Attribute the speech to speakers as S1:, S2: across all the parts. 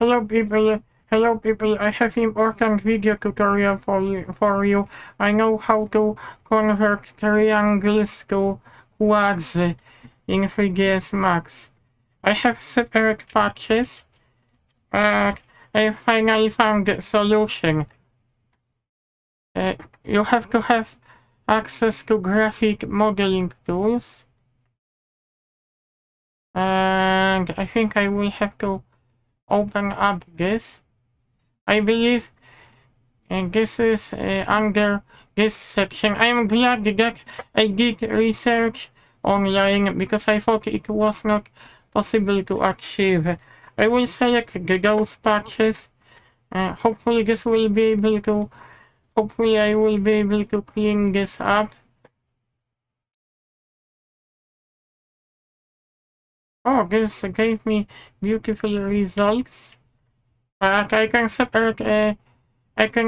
S1: hello people, I have important video tutorial for you. I know how to convert triangles to quads in 3ds Max. I have separate patches, and I finally found the solution. You have to have access to graphic modeling tools, and I think I will have to open up this. I believe and this is under this section. I am glad that I did research online because I thought it was not possible to achieve. I will select those patches. Hopefully I will be able to clean this up. Oh, this gave me beautiful results. But I can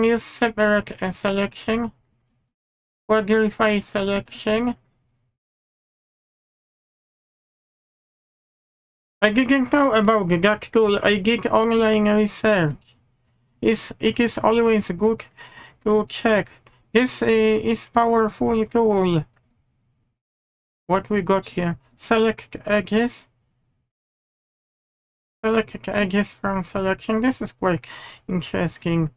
S1: use separate selection, quadrify selection. I didn't know about that tool. I did online research. It is always good to check. This is powerful tool. What we got here? Select edges. Select edges from selection. This is quite interesting.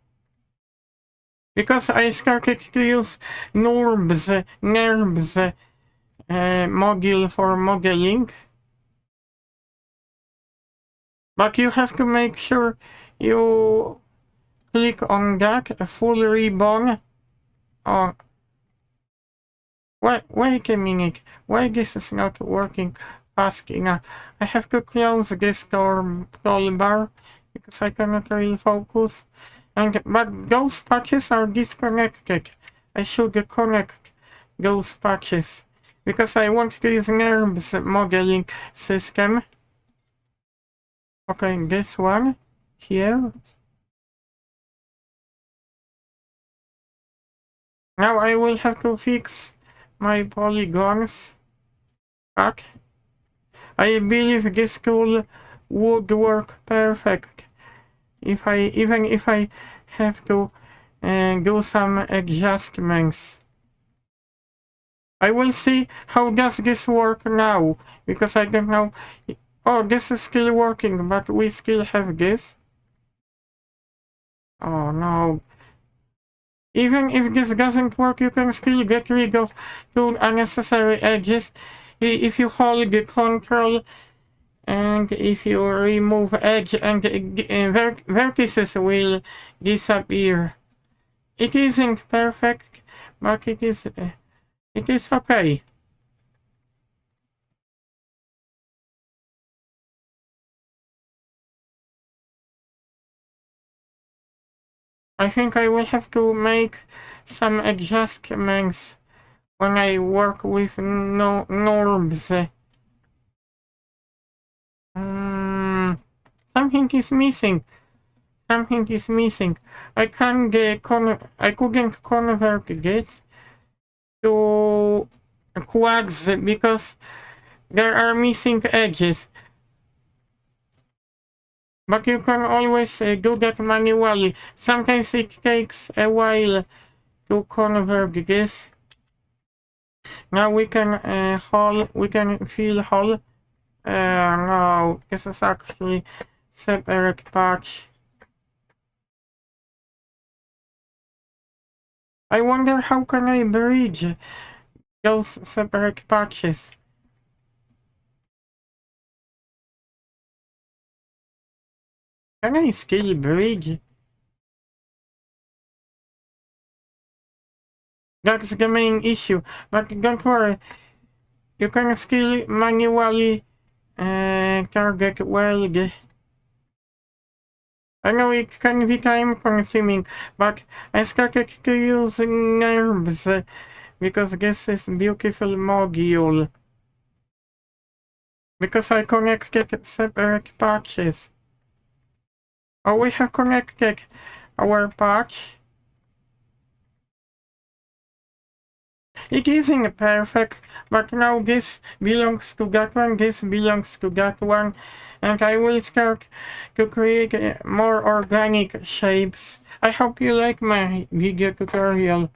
S1: Because I started to use NURBS module for modeling. But you have to make sure you click on that full ribbon. Oh, wait a minute. Why this is not working fast enough? I have to close this toolbar because I cannot really focus. But those patches are disconnected. I should connect those patches because I want to use NURBS modeling system. Okay, this one here. Now I will have to fix my polygons back. I believe this tool would work perfect even if I have to do some adjustments. I will see how does this work now, because I don't know. Oh, this is still working, but we still have this. Oh no. Even if this doesn't work, you can still get rid of two unnecessary edges if you hold the control and if you remove edge, and vertices will disappear. It isn't perfect, but it is okay. I think I will have to make some adjustments when I work with NURBS. Something is missing. Something is missing. I couldn't convert this to quads because there are missing edges. But you can always do that manually. Sometimes it takes a while to convert this. Now we can fill hole. No, this is actually separate patch. I wonder how can I bridge those separate patches. Can I still bridge? That's the main issue, but don't worry. You can still manually target weld. I know it can be time consuming, but I started to use NURBS because this is beautiful module. Because I connected separate patches. Oh, we have connected our patch. It isn't perfect, but now this belongs to that one, this belongs to that one. and I will start to create more organic shapes. I hope you like my video tutorial.